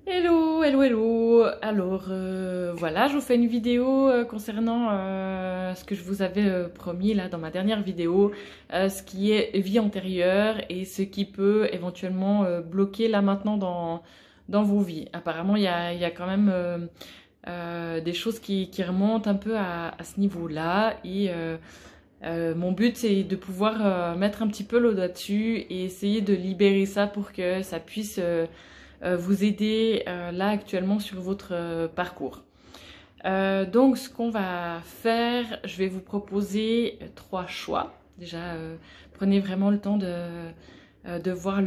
Hello, hello, hello. Alors voilà, je vous fais une vidéo concernant ce que je vous avais promis là dans ma dernière vidéo, ce qui est vie antérieure et ce qui peut éventuellement bloquer là maintenant dans vos vies. Apparemment, il y a quand même des choses qui remontent un peu à ce niveau-là et mon but c'est de pouvoir mettre un petit peu le doigt dessus et essayer de libérer ça pour que ça puisse vous aider là actuellement sur votre parcours. Donc ce qu'on va faire, je vais vous proposer trois choix. Déjà, prenez vraiment le temps de voir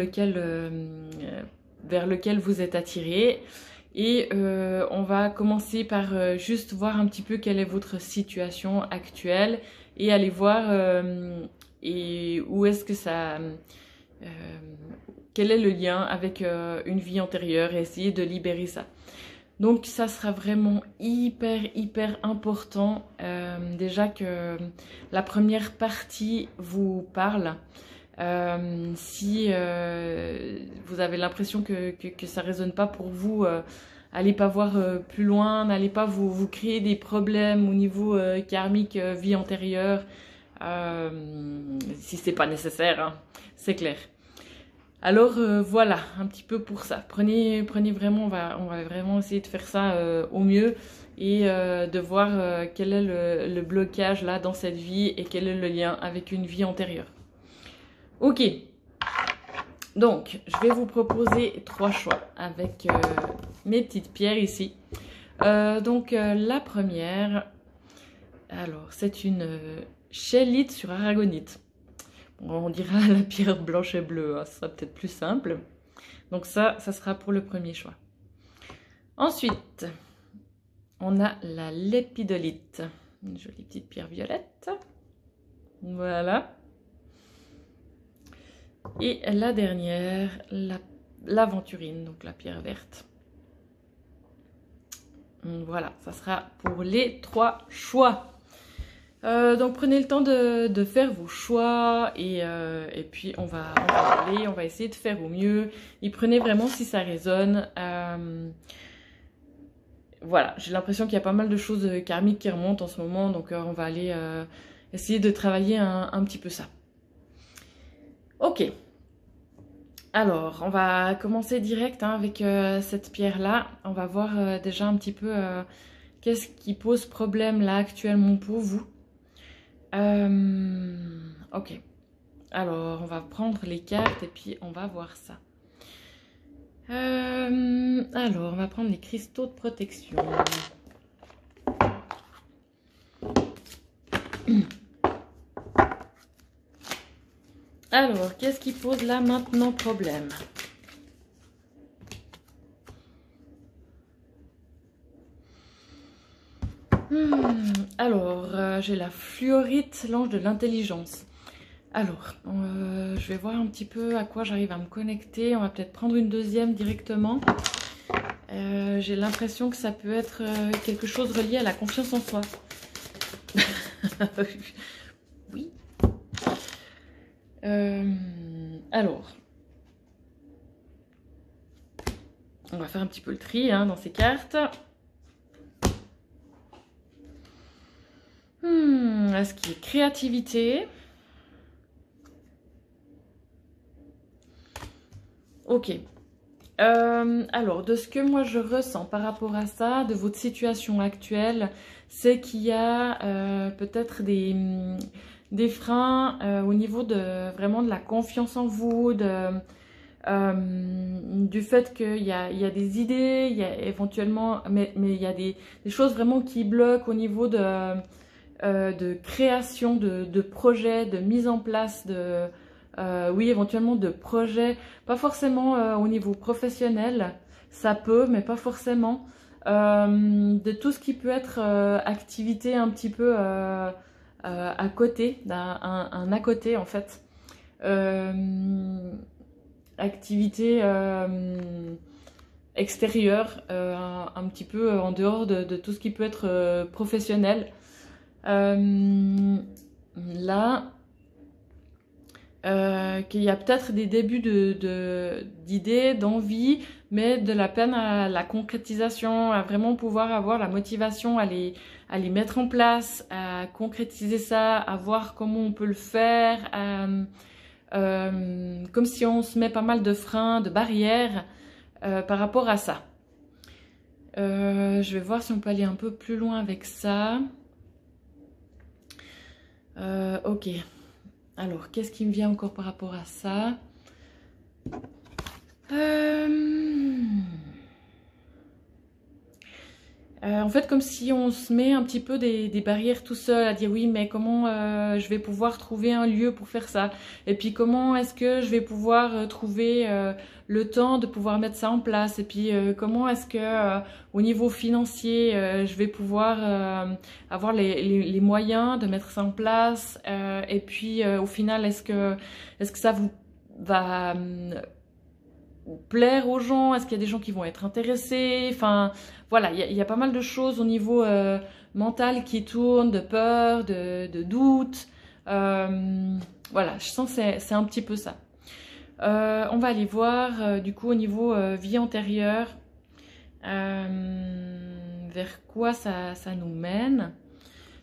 vers lequel vous êtes attiré. Et on va commencer par juste voir un petit peu quelle est votre situation actuelle et aller voir et où est-ce que ça... quel est le lien avec une vie antérieure et essayer de libérer ça. Donc ça sera vraiment hyper important déjà que la première partie vous parle. Si vous avez l'impression que ça résonne pas pour vous, allez pas voir plus loin, n'allez pas vous créer des problèmes au niveau karmique, vie antérieure, si c'est pas nécessaire, hein, c'est clair. Alors voilà, un petit peu pour ça. Prenez vraiment, on va vraiment essayer de faire ça au mieux et de voir quel est le blocage là dans cette vie et quel est le lien avec une vie antérieure. Ok, donc je vais vous proposer trois choix avec mes petites pierres ici. La première, alors c'est une chélite sur aragonite. On dira la pierre blanche et bleue, hein, ce sera peut-être plus simple. Donc ça sera pour le premier choix. Ensuite, on a la lépidolite, une jolie petite pierre violette. Voilà. Et la dernière, l'aventurine, donc la pierre verte. Voilà, ça sera pour les trois choix. Donc prenez le temps de faire vos choix et puis on va aller, on va essayer de faire au mieux. Et prenez vraiment si ça résonne. Voilà, j'ai l'impression qu'il y a pas mal de choses karmiques qui remontent en ce moment, donc on va aller essayer de travailler un petit peu ça. Ok, alors on va commencer direct hein, avec cette pierre-là. On va voir déjà un petit peu qu'est-ce qui pose problème là actuellement pour vous. Ok, alors on va prendre les cartes et puis on va voir ça. Alors on va prendre les cristaux de protection. Alors, qu'est-ce qui pose là maintenant problème? Alors, j'ai la fluorite, l'ange de l'intelligence. Alors, je vais voir un petit peu à quoi j'arrive à me connecter. On va peut-être prendre une deuxième directement. J'ai l'impression que ça peut être quelque chose relié à la confiance en soi. Oui. Alors, on va faire un petit peu le tri hein, dans ces cartes. Est-ce qu'il y a créativité? Ok. Alors, de ce que moi je ressens par rapport à ça, de votre situation actuelle, c'est qu'il y a peut-être des freins au niveau de vraiment de la confiance en vous, du fait qu'il y a des idées, il y a éventuellement, mais il y a des choses vraiment qui bloquent au niveau de création de projets, de mise en place oui, éventuellement de projets, pas forcément au niveau professionnel, ça peut, mais pas forcément. De tout ce qui peut être activité un petit peu à côté, un à côté en fait. Activité extérieure, un petit peu en dehors de tout ce qui peut être professionnel. Là, qu'il y a peut-être des débuts d'idées, d'envie, mais de la peine à la concrétisation, à vraiment pouvoir avoir la motivation à les mettre en place, à concrétiser ça, à voir comment on peut le faire, comme si on se met pas mal de freins, de barrières par rapport à ça. Je vais voir si on peut aller un peu plus loin avec ça. Ok. Alors, qu'est-ce qui me vient encore par rapport à ça? En fait, comme si on se met un petit peu des barrières tout seul, à dire oui, mais comment je vais pouvoir trouver un lieu pour faire ça? Et puis comment est-ce que je vais pouvoir trouver le temps de pouvoir mettre ça en place? Et puis comment est-ce que au niveau financier, je vais pouvoir avoir les moyens de mettre ça en place? Et puis au final, est-ce que ça vous va plaire aux gens? Est-ce qu'il y a des gens qui vont être intéressés? Enfin, voilà, il y a pas mal de choses au niveau mental qui tournent, de peur, de doute. Voilà, je sens que c'est un petit peu ça. On va aller voir du coup au niveau vie antérieure, vers quoi ça nous mène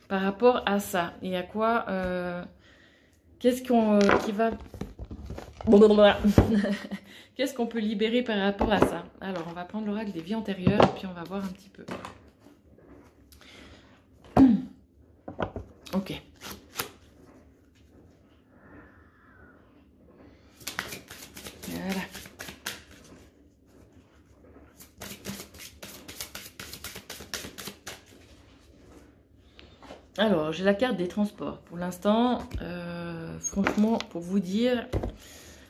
par rapport à ça et à quoi, qu'est-ce qui va... Qu'est-ce qu'on peut libérer par rapport à ça? Alors, on va prendre l'oracle des vies antérieures et puis on va voir un petit peu. Ok. Voilà. Alors, j'ai la carte des transports. Pour l'instant, franchement, pour vous dire...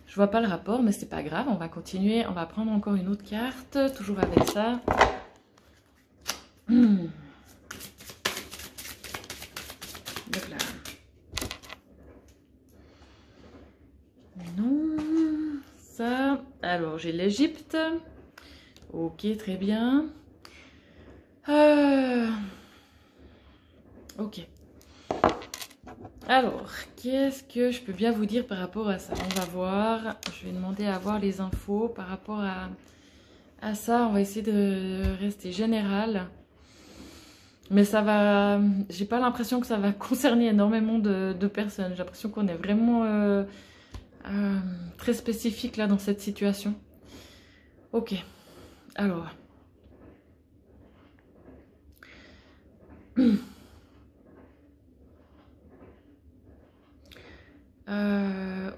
Je vois pas le rapport, mais c'est pas grave. On va continuer. On va prendre encore une autre carte, toujours avec ça. Donc là. Non. Ça. Alors, j'ai l'Égypte. Ok, très bien. Ok. Alors, qu'est-ce que je peux bien vous dire par rapport à ça? On va voir. Je vais demander à voir les infos par rapport à ça. On va essayer de rester général. Mais ça va... J'ai pas l'impression que ça va concerner énormément de personnes. J'ai l'impression qu'on est vraiment très spécifique là dans cette situation. Ok. Alors...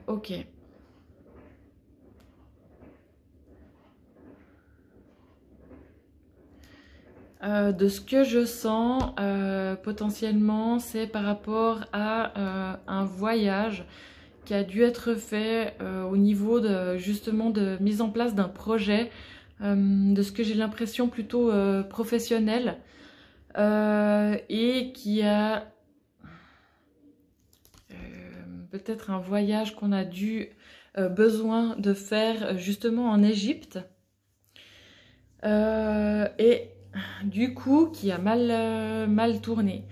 ok. De ce que je sens, potentiellement, c'est par rapport à un voyage qui a dû être fait au niveau de justement de mise en place d'un projet, de ce que j'ai l'impression plutôt professionnel, et qui a peut-être un voyage qu'on a dû besoin de faire justement en Égypte, et du coup qui a mal tourné.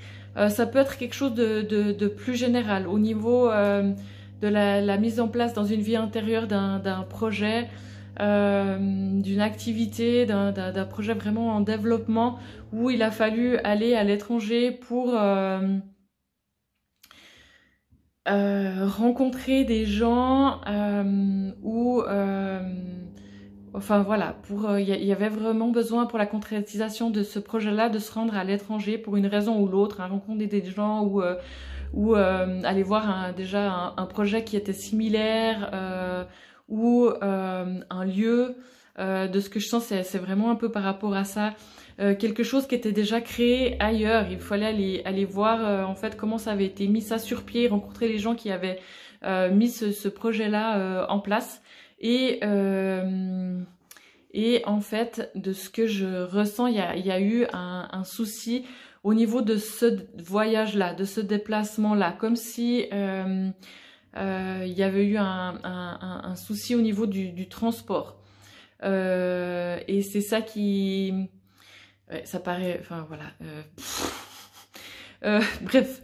Ça peut être quelque chose de plus général au niveau de la mise en place dans une vie intérieure d'un projet, d'une activité, d'un projet vraiment en développement, où il a fallu aller à l'étranger pour rencontrer des gens, ou enfin voilà, il y avait vraiment besoin pour la concrétisation de ce projet-là de se rendre à l'étranger pour une raison ou l'autre, à rencontrer des gens ou aller voir déjà un projet qui était similaire, ou un lieu. De ce que je sens, c'est vraiment un peu par rapport à ça. Quelque chose qui était déjà créé ailleurs. Il fallait aller voir en fait comment ça avait été mis ça sur pied, rencontrer les gens qui avaient mis ce projet-là en place. Et en fait, de ce que je ressens, il y a eu un souci au niveau de ce voyage-là, de ce déplacement-là, comme si il y avait eu un souci au niveau du transport. Et c'est ça qui... Ouais, ça paraît... Enfin, voilà. Bref.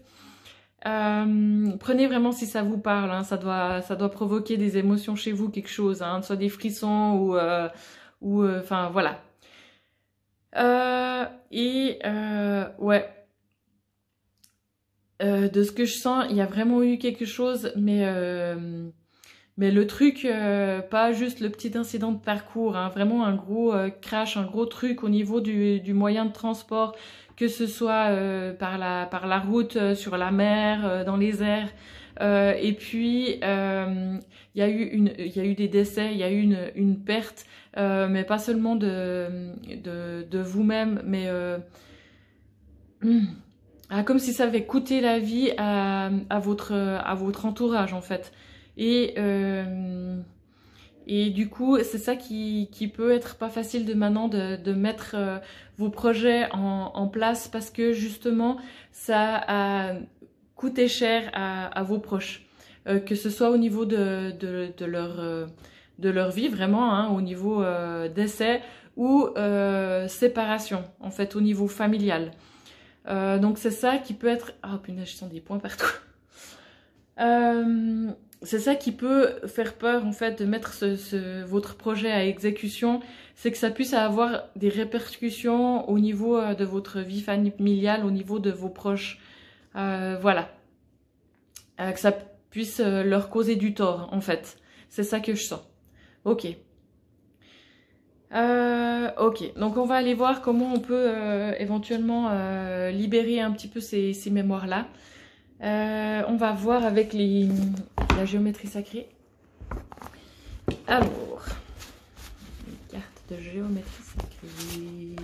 Prenez vraiment si ça vous parle, hein, ça doit provoquer des émotions chez vous, quelque chose, hein, soit des frissons ou enfin voilà. Ouais. De ce que je sens, il y a vraiment eu quelque chose, mais le truc, pas juste le petit incident de parcours, hein, vraiment un gros crash, un gros truc au niveau du moyen de transport, que ce soit par la route, sur la mer, dans les airs. Et puis, il y a eu des décès, il y a eu une perte, mais pas seulement de vous-même, mais comme si ça avait coûté la vie à votre entourage, en fait. Et du coup, c'est ça qui peut être pas facile de maintenant de mettre vos projets en place parce que justement, ça a coûté cher à vos proches. Que ce soit au niveau de leur vie, vraiment, hein, au niveau décès ou séparation, en fait, au niveau familial. Donc c'est ça qui peut être... Oh punaise, je sens des points partout. C'est ça qui peut faire peur en fait de mettre votre projet à exécution, c'est que ça puisse avoir des répercussions au niveau de votre vie familiale, au niveau de vos proches. Voilà. Que ça puisse leur causer du tort en fait. C'est ça que je sens. Ok. Ok, donc on va aller voir comment on peut éventuellement libérer un petit peu ces mémoires-là. On va voir avec la géométrie sacrée. Alors, une carte de géométrie sacrée.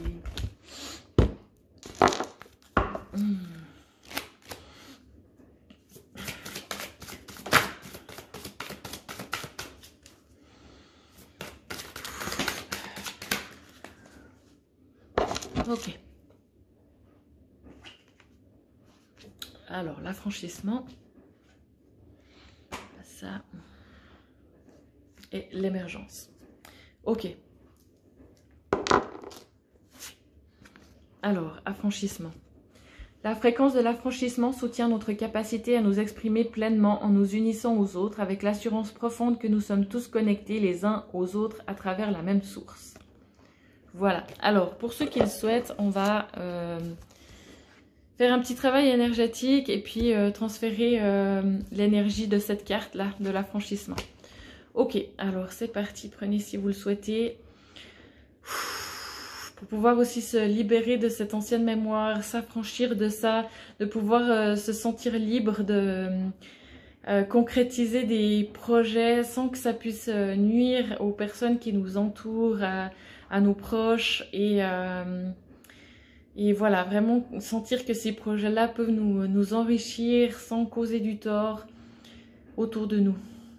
Ok. Alors, l'affranchissement. Ça. Et l'émergence. Ok. Alors, affranchissement. La fréquence de l'affranchissement soutient notre capacité à nous exprimer pleinement en nous unissant aux autres avec l'assurance profonde que nous sommes tous connectés les uns aux autres à travers la même source. Voilà. Alors, pour ceux qui le souhaitent, on va faire un petit travail énergétique et puis transférer l'énergie de cette carte-là, de l'affranchissement. Ok, alors c'est parti. Prenez si vous le souhaitez. Pour pouvoir aussi se libérer de cette ancienne mémoire, s'affranchir de ça, de pouvoir se sentir libre de concrétiser des projets sans que ça puisse nuire aux personnes qui nous entourent, à nos proches et voilà, vraiment sentir que ces projets-là peuvent nous enrichir sans causer du tort autour de nous.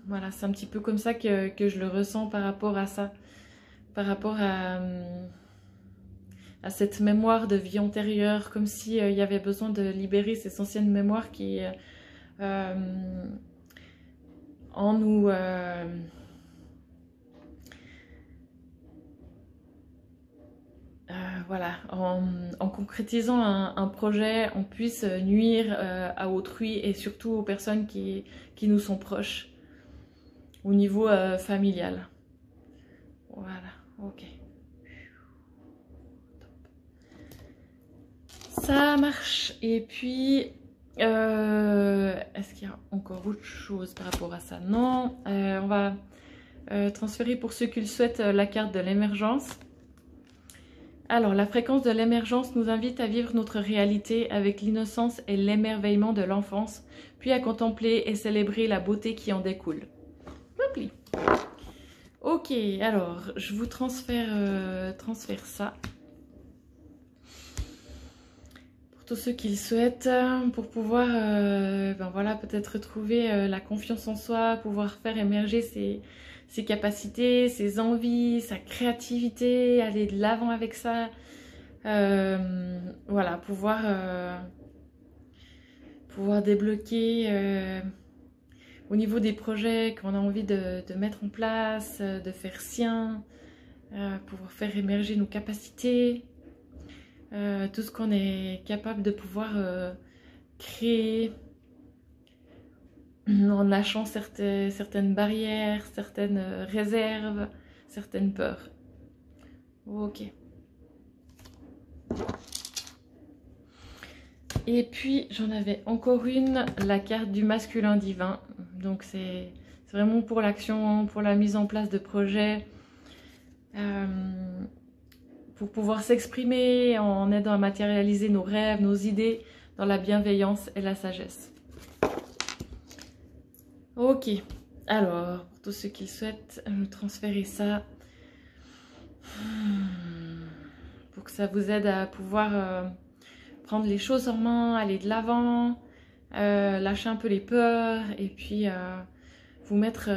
Voilà, c'est un petit peu comme ça que je le ressens par rapport à ça, par rapport à cette mémoire de vie antérieure, comme s'il y avait besoin de libérer ces anciennes mémoires qui en nous... voilà, en concrétisant un projet, on puisse nuire à autrui et surtout aux personnes qui nous sont proches au niveau familial. Voilà, ok. Ça marche. Et puis, est-ce qu'il y a encore autre chose par rapport à ça? Non, on va transférer pour ceux qui le souhaitent la carte de l'émergence. Alors, la fréquence de l'émergence nous invite à vivre notre réalité avec l'innocence et l'émerveillement de l'enfance, puis à contempler et célébrer la beauté qui en découle. Oupli. Ok, alors, je vous transfère ça. Pour tous ceux qui le souhaitent, pour pouvoir ben voilà, peut-être retrouver la confiance en soi, pouvoir faire émerger ses capacités, ses envies, sa créativité, aller de l'avant avec ça. Voilà, pouvoir débloquer au niveau des projets qu'on a envie de mettre en place, de faire sien, pouvoir faire émerger nos capacités, tout ce qu'on est capable de pouvoir créer. en lâchant certaines barrières, certaines réserves, certaines peurs. Ok. Et puis j'en avais encore une, la carte du masculin divin. Donc c'est vraiment pour l'action, pour la mise en place de projets, pour pouvoir s'exprimer en aidant à matérialiser nos rêves, nos idées dans la bienveillance et la sagesse. Ok, alors pour tous ceux qui le souhaitent, je vais transférer ça pour que ça vous aide à pouvoir prendre les choses en main, aller de l'avant, lâcher un peu les peurs et puis vous mettre,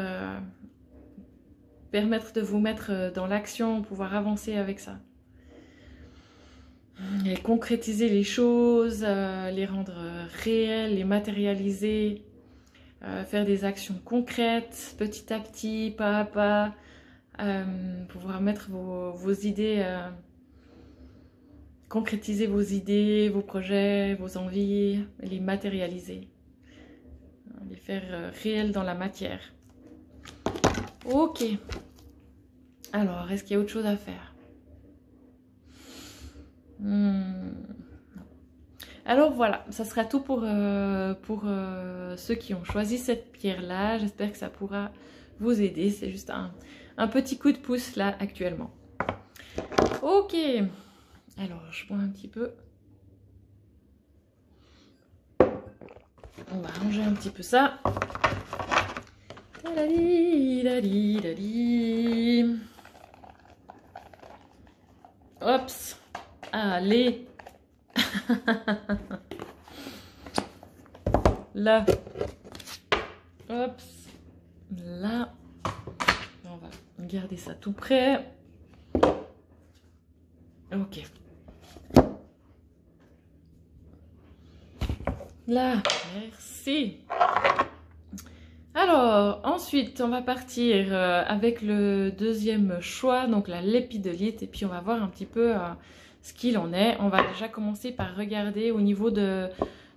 permettre de vous mettre dans l'action, pouvoir avancer avec ça. Et concrétiser les choses, les rendre réelles, les matérialiser, faire des actions concrètes, petit à petit, pas à pas, pouvoir mettre vos idées, concrétiser vos idées, vos projets, vos envies, les matérialiser, les faire réels dans la matière. Ok. Alors, est-ce qu'il y a autre chose à faire? Alors voilà, ça sera tout pour ceux qui ont choisi cette pierre-là. J'espère que ça pourra vous aider. C'est juste un petit coup de pouce là actuellement. Ok, alors je bois un petit peu. On va ranger un petit peu ça. Hops, allez. Là, hop, là, on va garder ça tout près. Ok. Là, merci. Alors, ensuite, on va partir avec le deuxième choix, donc la lépidolite, et puis on va voir un petit peu ce qu'il en est. On va déjà commencer par regarder au niveau de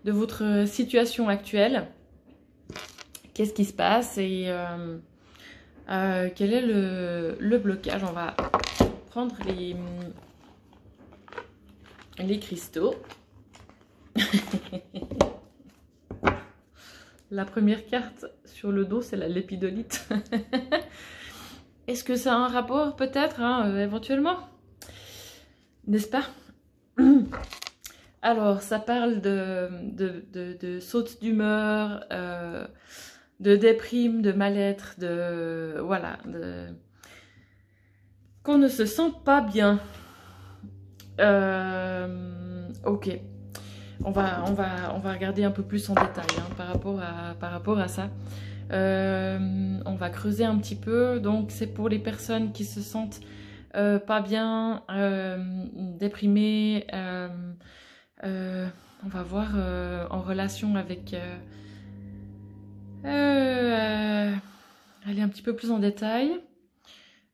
votre situation actuelle. Qu'est-ce qui se passe et quel est le blocage. On va prendre les cristaux. La première carte sur le dos, c'est la lépidolite. Est-ce que ça a un rapport peut-être, hein, éventuellement? N'est-ce pas? Alors, ça parle de saute d'humeur, de déprime, de mal-être, voilà, qu'on ne se sent pas bien. Ok. On va regarder un peu plus en détail hein, par rapport à ça. On va creuser un petit peu. Donc, c'est pour les personnes qui se sentent pas bien, déprimées. On va voir en relation avec... aller un petit peu plus en détail.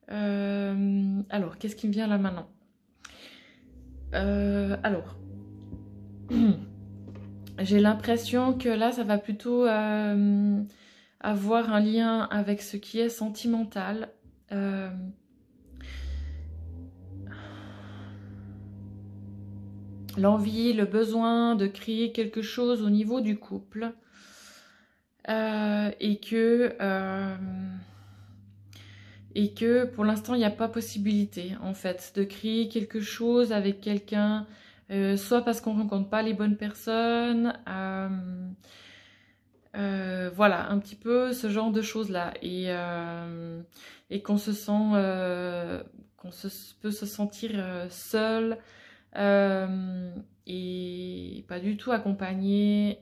Alors, qu'est-ce qui me vient là maintenant? Alors... J'ai l'impression que là, ça va plutôt avoir un lien avec ce qui est sentimental. L'envie, le besoin de créer quelque chose au niveau du couple. Et que pour l'instant, il n'y a pas possibilité, en fait, de créer quelque chose avec quelqu'un... soit parce qu'on ne rencontre pas les bonnes personnes, voilà, un petit peu ce genre de choses-là. Et qu'on se sent, peut se sentir seul et pas du tout accompagné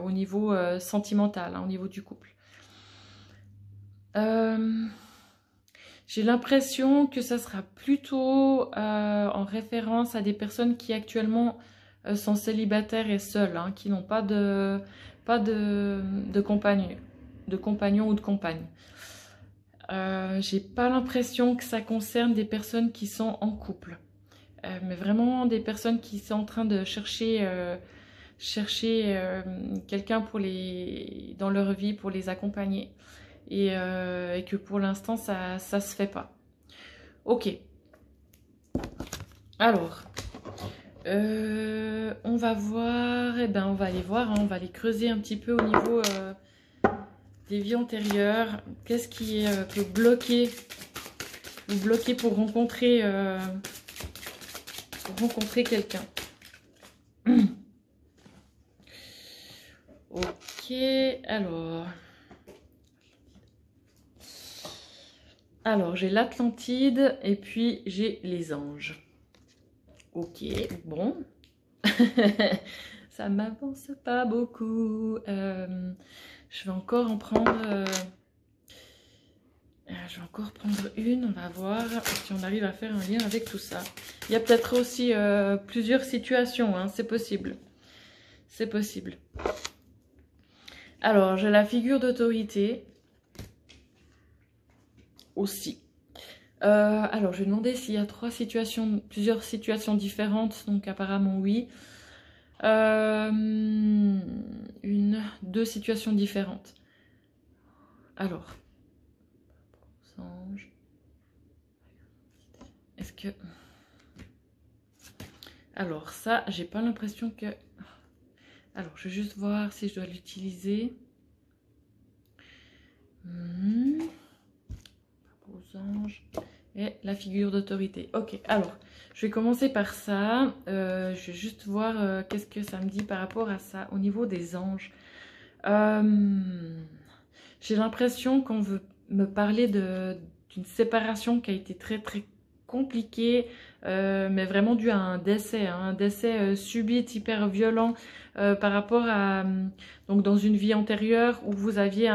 au niveau sentimental, hein, au niveau du couple. J'ai l'impression que ça sera plutôt en référence à des personnes qui actuellement sont célibataires et seules, hein, qui n'ont pas de compagnon ou de compagne. J'ai pas l'impression que ça concerne des personnes qui sont en couple, mais vraiment des personnes qui sont en train de chercher chercher quelqu'un dans leur vie pour les accompagner et que pour l'instant ça se fait pas. Ok. Alors, on va voir, on va aller voir, hein, on va aller creuser un petit peu au niveau des vies antérieures. Qu'est-ce qui peut bloquer, vous bloquer pour rencontrer quelqu'un. Ok, alors j'ai l'Atlantide et puis j'ai les anges. Ok, bon. Ça m'avance pas beaucoup. Je vais encore en prendre... je vais encore prendre une. On va voir si on arrive à faire un lien avec tout ça. Il y a peut-être aussi plusieurs situations. Hein, c'est possible. C'est possible. Alors, j'ai la figure d'autorité. Aussi. Alors, je vais demander s'il y a plusieurs situations différentes. Donc, apparemment, oui. Deux situations différentes. Alors, ange. Est-ce que... Alors, ça, j'ai pas l'impression que... Alors, je vais juste voir si je dois l'utiliser. Aux anges et la figure d'autorité. Ok, alors je vais commencer par ça. Je vais juste voir qu'est-ce que ça me dit par rapport à ça au niveau des anges. J'ai l'impression qu'on veut me parler d'une séparation qui a été très très compliquée, mais vraiment due à un décès subit, hyper violent par rapport à donc dans une vie antérieure où vous aviez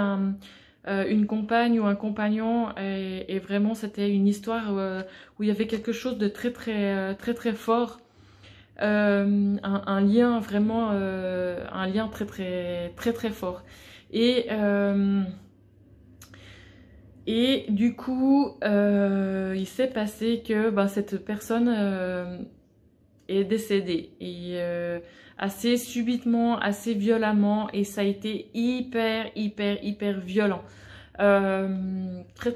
une compagne ou un compagnon et vraiment c'était une histoire où il y avait quelque chose de très très fort, un lien vraiment un lien très fort et du coup il s'est passé que cette personne est décédée et assez subitement, assez violemment, et ça a été hyper violent, très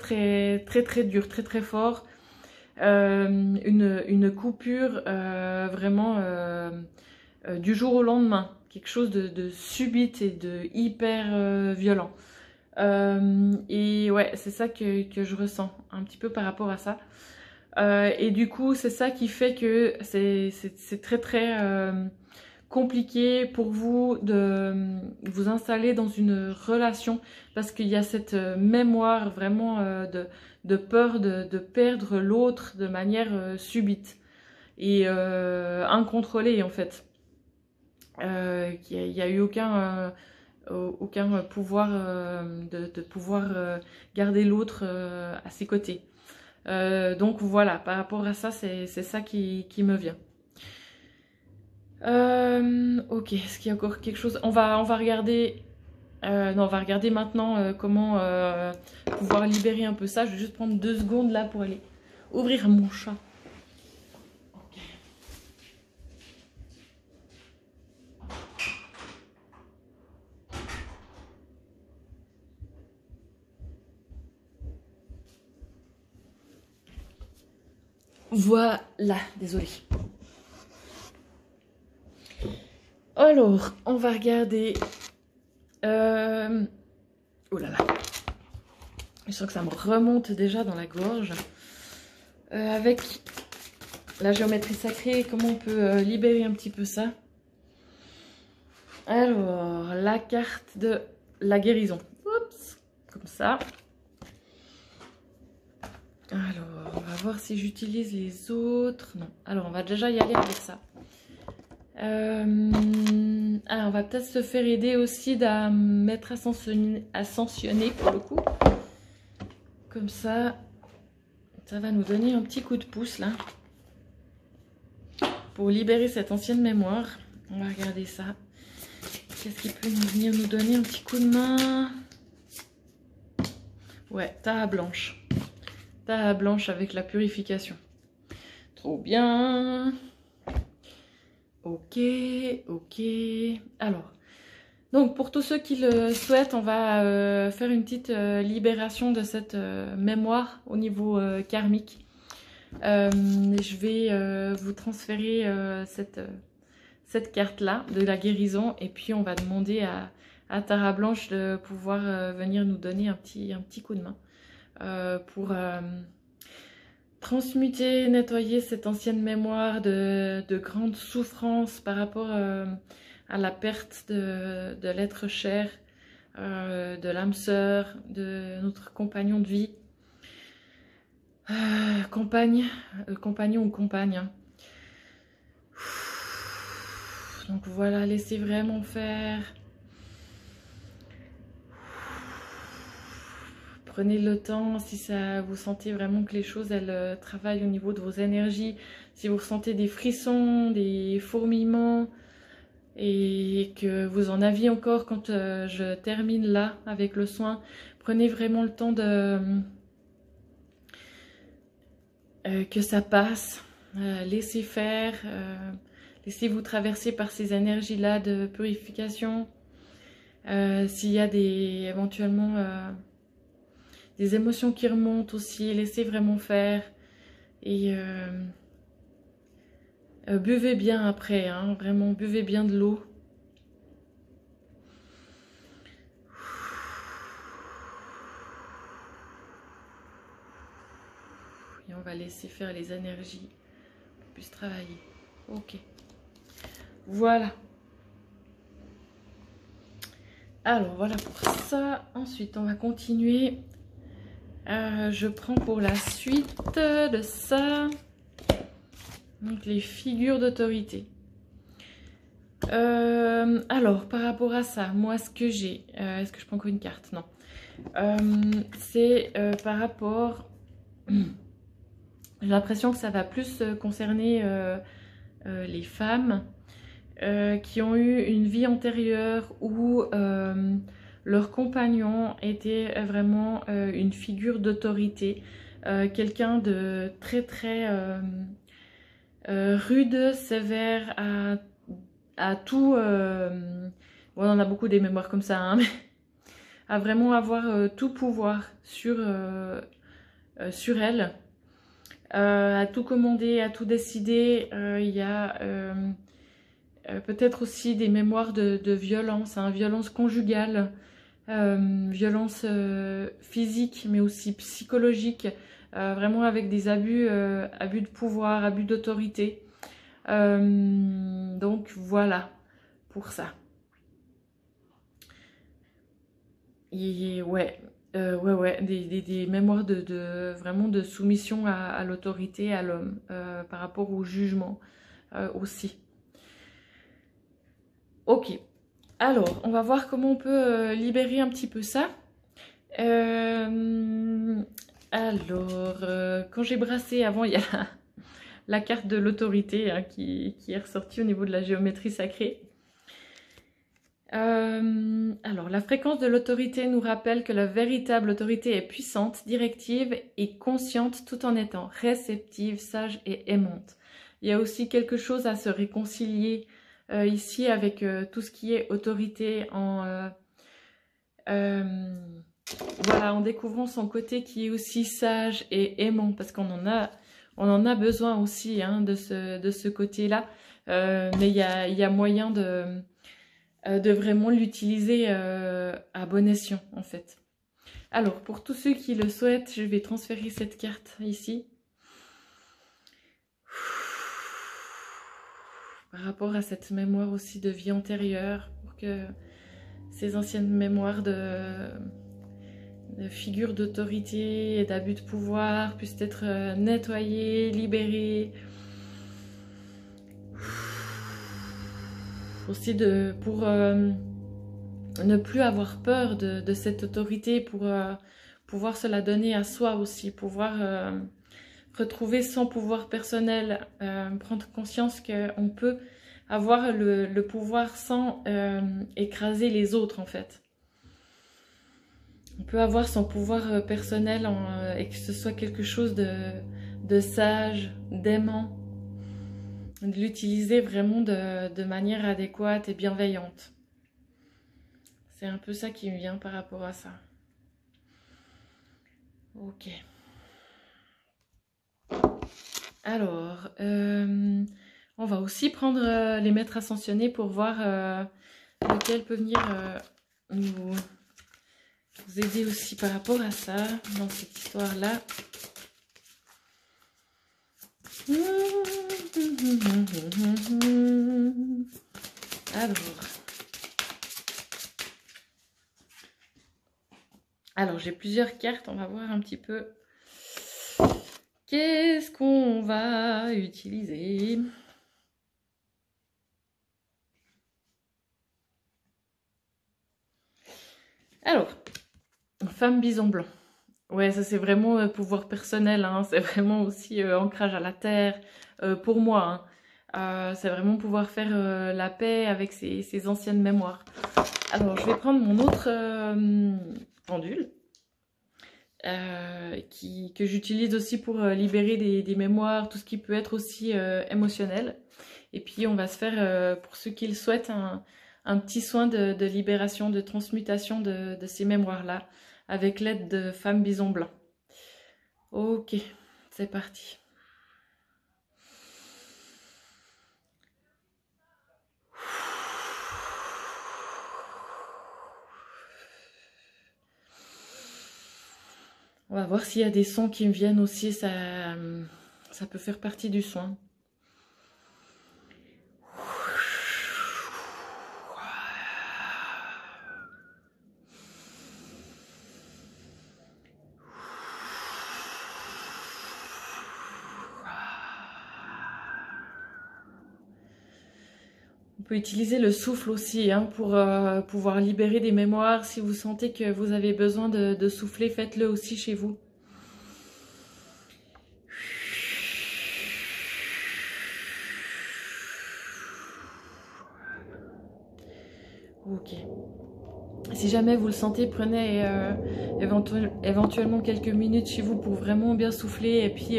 dur, très fort, une coupure vraiment du jour au lendemain, quelque chose de subit et de hyper violent, et ouais, c'est ça que je ressens un petit peu par rapport à ça. Et du coup, c'est ça qui fait que c'est très compliqué pour vous de vous installer dans une relation, parce qu'il y a cette mémoire vraiment de peur de perdre l'autre de manière subite et incontrôlée en fait. Il n'y a eu aucun pouvoir de pouvoir garder l'autre à ses côtés. Donc voilà, par rapport à ça, c'est ça qui me vient. Ok, est-ce qu'il y a encore quelque chose? On va regarder. Non, on va regarder maintenant comment pouvoir libérer un peu ça. Je vais juste prendre 2 secondes là pour aller ouvrir mon chat. Okay. Voilà, désolée. Alors, on va regarder. Oh là là. Je sens que ça me remonte déjà dans la gorge. Avec la géométrie sacrée, comment on peut libérer un petit peu ça? Alors, la carte de la guérison. Oups, comme ça. Alors, on va voir si j'utilise les autres. Non. Alors, on va déjà y aller avec ça. Alors, on va peut-être se faire aider aussi d'un maître ascensionné pour le coup. Comme ça, ça va nous donner un petit coup de pouce là. Pour libérer cette ancienne mémoire. On va regarder ça. Qu'est-ce qui peut venir nous donner un petit coup de main? Ouais, Taha blanche. Taha blanche avec la purification. Trop bien. Ok, ok. Alors, donc pour tous ceux qui le souhaitent, on va faire une petite libération de cette mémoire au niveau karmique. Je vais vous transférer cette carte-là de la guérison et puis on va demander à Tara Blanche de pouvoir venir nous donner un petit coup de main pour transmuter, nettoyer cette ancienne mémoire de grande souffrance par rapport à la perte de l'être cher, de l'âme sœur, de notre compagnon de vie, compagnon ou compagne. Donc voilà, laissez vraiment faire. Prenez le temps, si ça, vous sentez vraiment que les choses, elles travaillent au niveau de vos énergies, si vous ressentez des frissons, des fourmillements, et que vous en aviez encore quand je termine là avec le soin, prenez vraiment le temps de que ça passe, laissez faire, laissez-vous traverser par ces énergies-là de purification. S'il y a éventuellement des émotions qui remontent aussi, laissez vraiment faire. Et buvez bien après, hein, vraiment, buvez bien de l'eau. Et on va laisser faire les énergies pour qu'elles puissent travailler. Ok. Voilà. Alors, voilà pour ça. Ensuite, on va continuer. Je prends pour la suite de ça. Donc, les figures d'autorité. Alors, par rapport à ça, moi, ce que j'ai... Est-ce que je prends encore une carte? Non. C'est par rapport... J'ai l'impression que ça va plus concerner les femmes qui ont eu une vie antérieure où leur compagnon était vraiment une figure d'autorité, quelqu'un de très rude, sévère, à tout... on en a beaucoup des mémoires comme ça, hein, mais à vraiment avoir tout pouvoir sur elle. À tout commander, à tout décider. Il y a peut-être aussi des mémoires de violence, hein, violence conjugale, violence physique, mais aussi psychologique, vraiment avec des abus de pouvoir, abus d'autorité. Donc voilà, pour ça. Et ouais... ouais, des mémoires vraiment de soumission à l'autorité, à l'homme, par rapport au jugement aussi. Ok, alors, on va voir comment on peut libérer un petit peu ça. Quand j'ai brassé avant, il y a la carte de l'autorité hein, qui est ressortie au niveau de la géométrie sacrée. Alors, la fréquence de l'autorité nous rappelle que la véritable autorité est puissante, directive et consciente tout en étant réceptive, sage et aimante. Il y a aussi quelque chose à se réconcilier ici avec tout ce qui est autorité voilà, en découvrant son côté qui est aussi sage et aimant parce qu'on en a besoin aussi hein, de ce côté-là. Mais il y a moyen de vraiment l'utiliser à bon escient en fait. Alors pour tous ceux qui le souhaitent, je vais transférer cette carte ici. Par rapport à cette mémoire aussi de vie antérieure, pour que ces anciennes mémoires de figures d'autorité et d'abus de pouvoir puissent être nettoyées, libérées. Aussi pour ne plus avoir peur de cette autorité, pour pouvoir se la donner à soi aussi, pouvoir retrouver son pouvoir personnel, prendre conscience qu'on peut avoir le pouvoir sans écraser les autres en fait. On peut avoir son pouvoir personnel et que ce soit quelque chose de sage, d'aimant, l'utiliser vraiment de manière adéquate et bienveillante. C'est un peu ça qui me vient par rapport à ça. Ok. Alors, on va aussi prendre les maîtres ascensionnés pour voir lequel peut venir nous aider aussi par rapport à ça, dans cette histoire-là. Alors j'ai plusieurs cartes, on va voir un petit peu qu'est-ce qu'on va utiliser. Alors, femme bison blanc. Ouais, ça c'est vraiment pouvoir personnel, hein. C'est vraiment aussi ancrage à la terre, pour moi. Hein. C'est vraiment pouvoir faire la paix avec ses anciennes mémoires. Alors, je vais prendre mon autre pendule, que j'utilise aussi pour libérer des mémoires, tout ce qui peut être aussi émotionnel. Et puis, on va se faire, pour ceux qui le souhaitent, un petit soin de libération, de transmutation de ces mémoires-là, avec l'aide de Femme Bison Blanc. Ok, c'est parti. On va voir s'il y a des sons qui me viennent aussi, ça peut faire partie du soin. On peut utiliser le souffle aussi hein, pour pouvoir libérer des mémoires. Si vous sentez que vous avez besoin de souffler, faites-le aussi chez vous. Ok. Si jamais vous le sentez, prenez éventuellement quelques minutes chez vous pour vraiment bien souffler et puis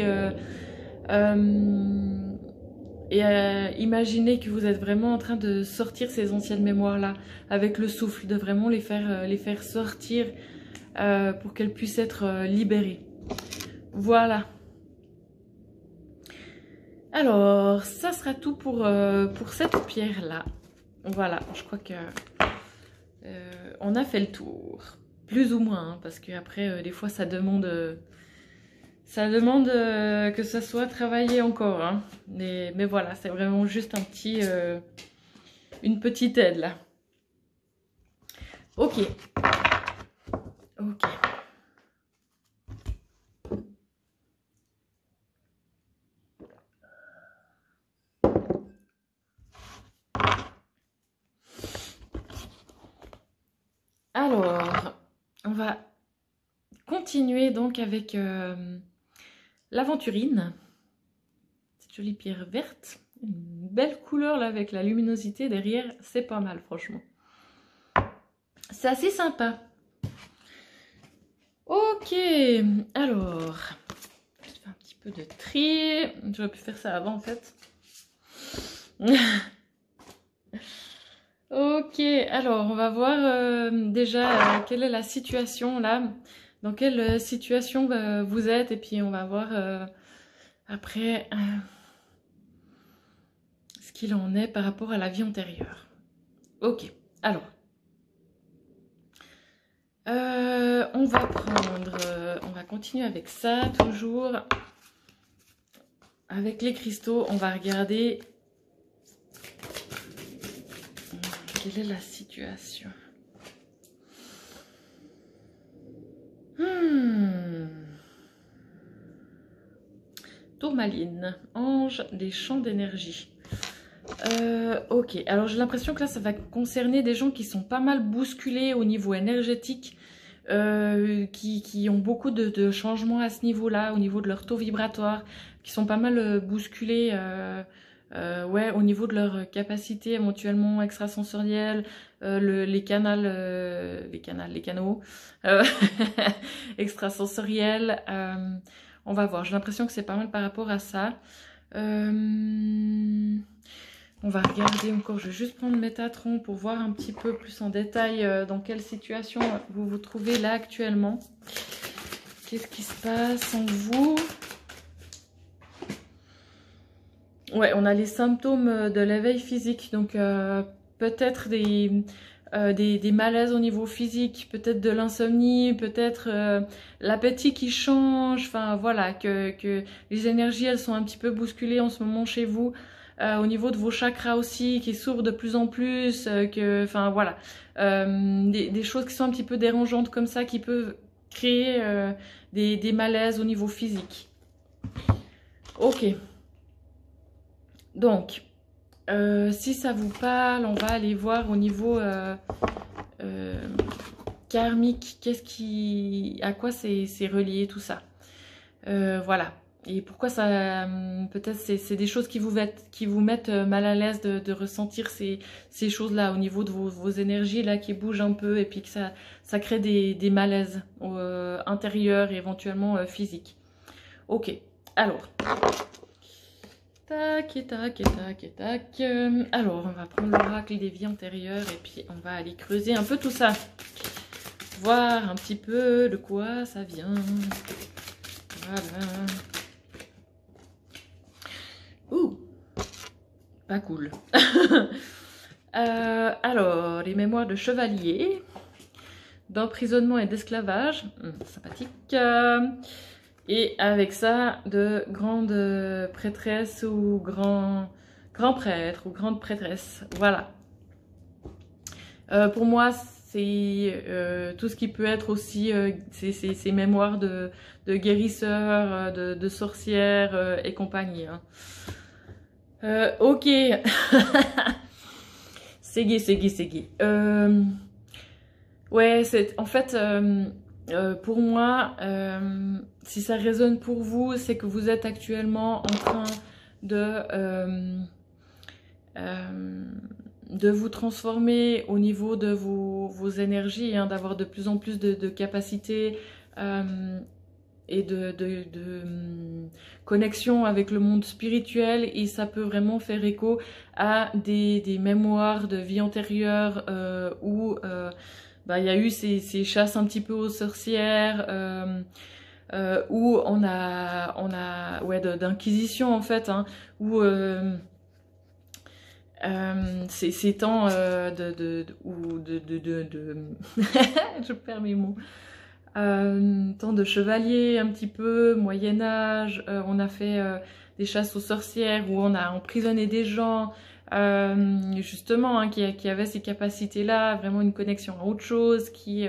imaginez que vous êtes vraiment en train de sortir ces anciennes mémoires-là avec le souffle, de vraiment les faire sortir pour qu'elles puissent être libérées. Voilà. Alors, ça sera tout pour cette pierre-là. Voilà, je crois que on a fait le tour. Plus ou moins, hein, parce qu'après, des fois, ça demande que ça soit travaillé encore. Hein. Mais voilà, c'est vraiment juste une petite aide, là. Ok. Ok. Alors, on va continuer donc avec l'aventurine. Cette jolie pierre verte. Une belle couleur là avec la luminosité derrière. C'est pas mal franchement. C'est assez sympa. Ok, alors, je fais un petit peu de tri. J'aurais pu faire ça avant en fait. Ok, alors on va voir déjà quelle est la situation là, dans quelle situation vous êtes et puis on va voir après ce qu'il en est par rapport à la vie antérieure. Ok, alors on va continuer avec ça toujours. Avec les cristaux, on va regarder quelle est la situation. Tourmaline, ange des champs d'énergie. Ok, alors j'ai l'impression que là ça va concerner des gens qui sont pas mal bousculés au niveau énergétique, qui ont beaucoup de changements à ce niveau-là, au niveau de leur taux vibratoire, qui sont pas mal bousculés ouais, au niveau de leur capacité éventuellement extrasensorielle, les canaux extrasensoriels. On va voir, j'ai l'impression que c'est pas mal par rapport à ça. On va regarder encore, je vais juste prendre Métatron pour voir un petit peu plus en détail dans quelle situation vous vous trouvez là actuellement. Qu'est-ce qui se passe en vous? Ouais, on a les symptômes de l'éveil physique, donc peut-être des malaises au niveau physique, peut-être de l'insomnie, peut-être l'appétit qui change, enfin voilà, que les énergies elles sont un petit peu bousculées en ce moment chez vous. Au niveau de vos chakras aussi, qui s'ouvrent de plus en plus, enfin voilà, des choses qui sont un petit peu dérangeantes comme ça, qui peuvent créer des malaises au niveau physique. Ok. Donc, si ça vous parle, on va aller voir au niveau karmique, à quoi c'est relié tout ça. Voilà. Et pourquoi ça, peut-être c'est des choses qui vous mettent mal à l'aise de ressentir ces choses-là au niveau de vos énergies là qui bougent un peu et puis que ça crée des malaises intérieurs et éventuellement physiques. Ok, alors, tac et tac et tac et tac. Alors, on va prendre l'oracle des vies antérieures et puis on va aller creuser un peu tout ça. Voir un petit peu de quoi ça vient. Voilà. Ouh, pas cool. Alors, les mémoires de chevalier, d'emprisonnement et d'esclavage, sympathique. Et avec ça, de grandes prêtresses ou grands prêtres ou grandes prêtresses. Voilà. Pour moi, c'est tout ce qui peut être aussi ces mémoires de guérisseurs, de sorcières et compagnie. Hein. Ok. C'est gay, c'est gay, c'est gay. Ouais, en fait, pour moi, si ça résonne pour vous, c'est que vous êtes actuellement en train de vous transformer au niveau de vos énergies, hein, d'avoir de plus en plus de capacités et de connexion avec le monde spirituel, et ça peut vraiment faire écho à des mémoires de vie antérieure où il y a eu ces chasses un petit peu aux sorcières, où on a ouais, d'inquisition en fait, hein, où ces temps je perds mes mots. Temps de chevalier un petit peu, Moyen-Âge, on a fait des chasses aux sorcières où on a emprisonné des gens, justement, hein, qui avaient ces capacités-là, vraiment une connexion à autre chose, qui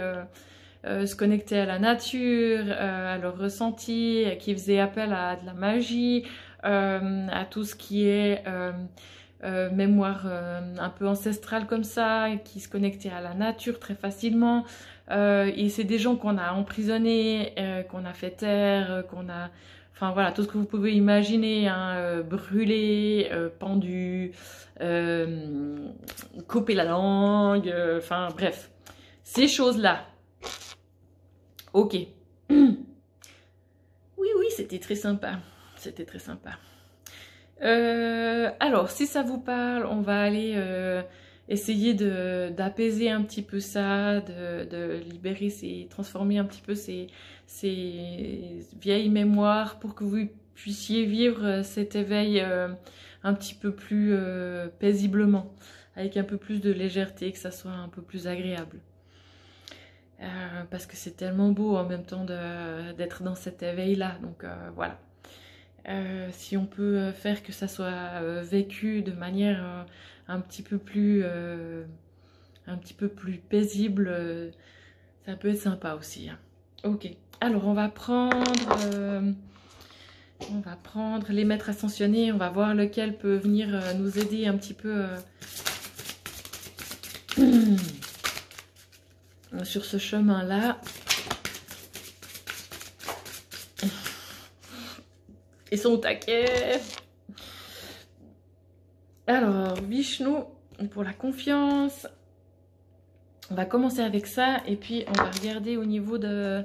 se connectaient à la nature, à leur ressenti, qui faisaient appel à de la magie, à tout ce qui est mémoire un peu ancestrale comme ça, qui se connectaient à la nature très facilement. Et c'est des gens qu'on a emprisonnés, qu'on a fait taire, qu'on a... Enfin voilà, tout ce que vous pouvez imaginer, hein, brûlés, pendus, couper la langue, enfin bref. Ces choses-là. Ok. Oui, oui, c'était très sympa. C'était très sympa. Alors, si ça vous parle, on va aller essayer d'apaiser un petit peu ça, de libérer, transformer un petit peu ces vieilles mémoires pour que vous puissiez vivre cet éveil un petit peu plus paisiblement, avec un peu plus de légèreté, que ça soit un peu plus agréable. Parce que c'est tellement beau en même temps d'être dans cet éveil-là, donc voilà. Si on peut faire que ça soit vécu de manière un petit peu plus paisible, ça peut être sympa aussi. Hein. Ok, alors on va prendre les maîtres ascensionnés, on va voir lequel peut venir nous aider un petit peu sur ce chemin-là. Ils sont au taquet. Alors, Vishnu, pour la confiance. On va commencer avec ça. Et puis, on va regarder au niveau de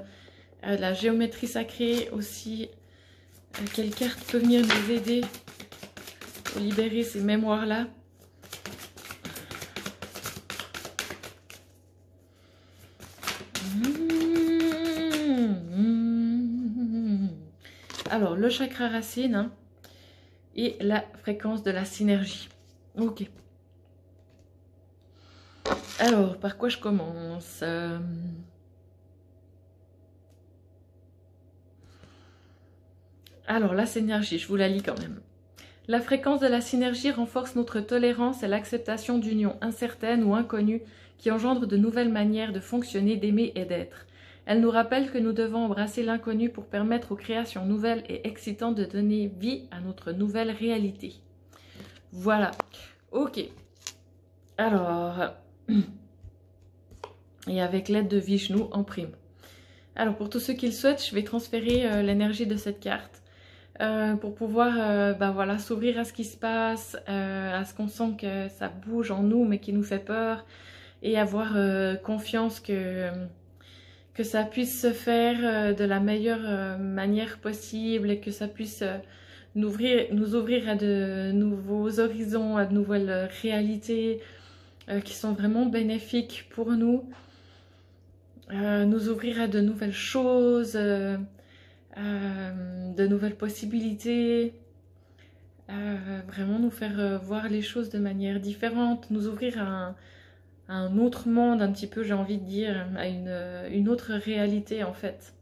la géométrie sacrée aussi. Quelle carte peut venir nous aider pour libérer ces mémoires-là. Alors, le chakra racine hein, et la fréquence de la synergie. Ok. Alors, par quoi je commence? Alors, la synergie, je vous la lis quand même. La fréquence de la synergie renforce notre tolérance et l'acceptation d'unions incertaines ou inconnues qui engendrent de nouvelles manières de fonctionner, d'aimer et d'être. Elle nous rappelle que nous devons embrasser l'inconnu pour permettre aux créations nouvelles et excitantes de donner vie à notre nouvelle réalité. Voilà. Ok. Alors, et avec l'aide de Vishnu en prime. Alors, pour tous ceux qui le souhaitent, je vais transférer l'énergie de cette carte. Pour pouvoir voilà, s'ouvrir à ce qui se passe, à ce qu'on sent que ça bouge en nous mais qui nous fait peur et avoir confiance que ça puisse se faire de la meilleure manière possible et que ça puisse nous ouvrir à de nouveaux horizons, à de nouvelles réalités qui sont vraiment bénéfiques pour nous, nous ouvrir à de nouvelles choses, de nouvelles possibilités, vraiment nous faire voir les choses de manière différente, nous ouvrir à un autre monde un petit peu, j'ai envie de dire, à une autre réalité en fait.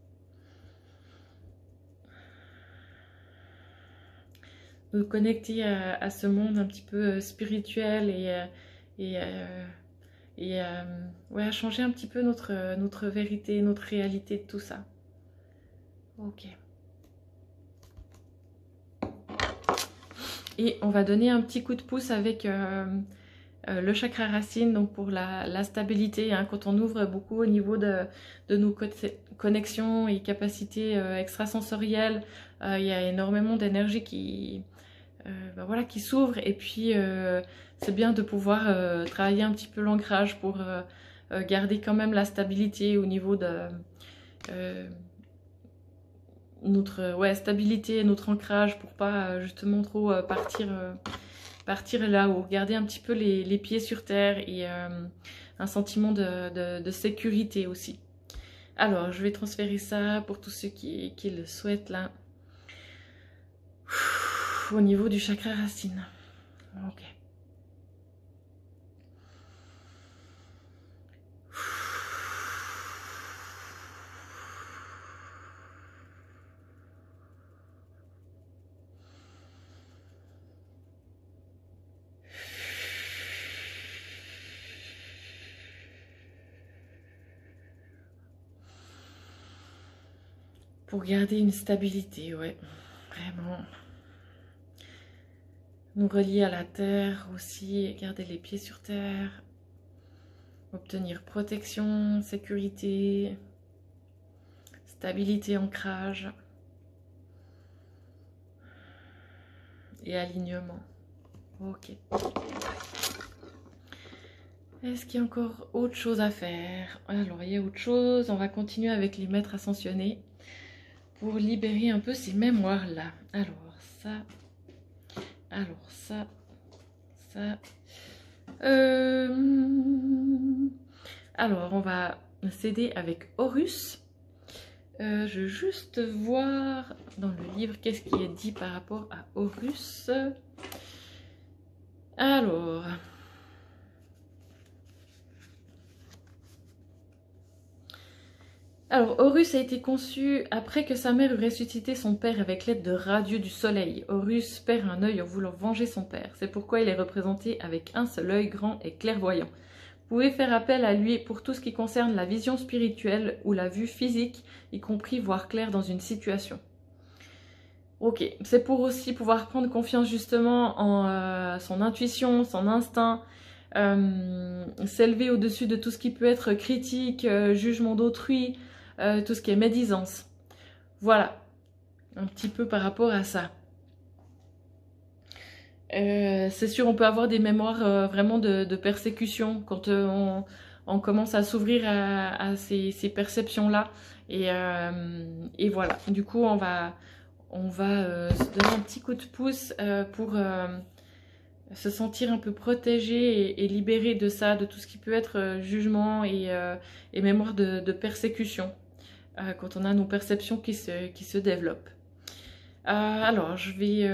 Nous connecter à ce monde un petit peu spirituel et ouais, à changer un petit peu notre vérité, notre réalité de tout ça. Ok. Et on va donner un petit coup de pouce avec le chakra racine, donc pour la stabilité, hein, quand on ouvre beaucoup au niveau de nos connexions et capacités extrasensorielles, il y a énormément d'énergie voilà, qui s'ouvre, et puis c'est bien de pouvoir travailler un petit peu l'ancrage pour garder quand même la stabilité au niveau de notre stabilité, notre ancrage, pour pas justement trop partir là-haut, garder un petit peu les pieds sur terre et un sentiment de sécurité aussi. Alors, je vais transférer ça pour tous ceux qui le souhaitent là, au niveau du chakra racine. Ok. Pour garder une stabilité, ouais, vraiment. Nous relier à la terre aussi, garder les pieds sur terre, obtenir protection, sécurité, stabilité, ancrage et alignement. Ok. Est-ce qu'il y a encore autre chose à faire? Alors, il y a autre chose. On va continuer avec les maîtres ascensionnés pour libérer un peu ces mémoires-là. Alors, ça. Alors, on va s'aider avec Horus. Je vais juste voir dans le livre qu'est-ce qui est dit par rapport à Horus. Alors, Horus a été conçu après que sa mère eut ressuscité son père avec l'aide de radieux du soleil. Horus perd un œil en voulant venger son père. C'est pourquoi il est représenté avec un seul œil grand et clairvoyant. Vous pouvez faire appel à lui pour tout ce qui concerne la vision spirituelle ou la vue physique, y compris voir clair dans une situation. Ok, c'est pour aussi pouvoir prendre confiance justement en son intuition, son instinct, s'élever au-dessus de tout ce qui peut être critique, jugement d'autrui, tout ce qui est médisance. Voilà, un petit peu par rapport à ça. C'est sûr, on peut avoir des mémoires vraiment de persécution quand on commence à s'ouvrir à ces perceptions-là. Et voilà, du coup, on va se donner un petit coup de pouce pour se sentir un peu protégé et libéré de ça, de tout ce qui peut être jugement et mémoire de persécution, quand on a nos perceptions qui se développent. Alors, je vais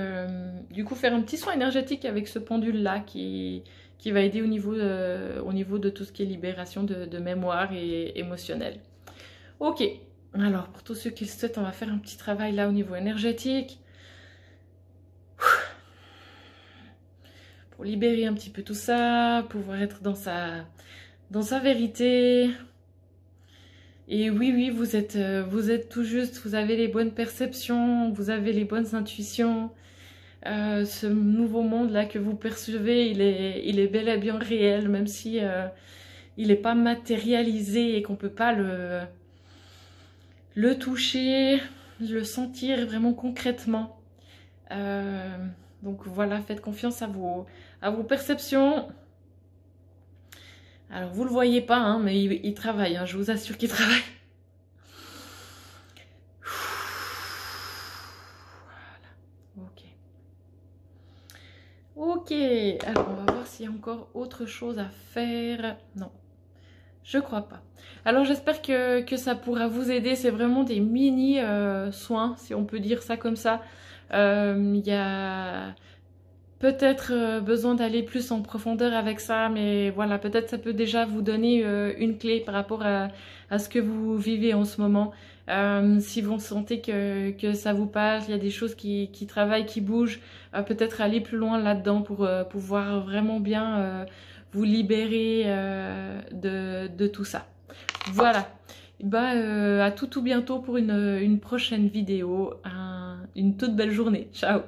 du coup faire un petit soin énergétique avec ce pendule-là qui va aider au niveau de tout ce qui est libération de mémoire et émotionnel. Ok, alors pour tous ceux qui le souhaitent, on va faire un petit travail là au niveau énergétique. Pour libérer un petit peu tout ça, pouvoir être dans sa vérité. Et oui, oui, vous êtes tout juste, vous avez les bonnes perceptions, vous avez les bonnes intuitions. Ce nouveau monde-là que vous percevez, il est bel et bien réel, même si il n'est pas matérialisé et qu'on ne peut pas le toucher, le sentir vraiment concrètement. Donc voilà, faites confiance à vos perceptions. Alors vous le voyez pas, hein, mais il travaille, hein, je vous assure qu'il travaille. Voilà, ok. Ok, alors on va voir s'il y a encore autre chose à faire. Non, je crois pas. Alors j'espère que ça pourra vous aider. C'est vraiment des mini soins, si on peut dire ça comme ça. Il y a peut-être besoin d'aller plus en profondeur avec ça, mais voilà, peut-être ça peut déjà vous donner une clé par rapport à ce que vous vivez en ce moment. Si vous sentez que ça vous parle, il y a des choses qui travaillent, qui bougent, peut-être aller plus loin là-dedans pour pouvoir vraiment bien vous libérer de tout ça. Voilà. Bah, à tout bientôt pour une prochaine vidéo. Une toute belle journée. Ciao!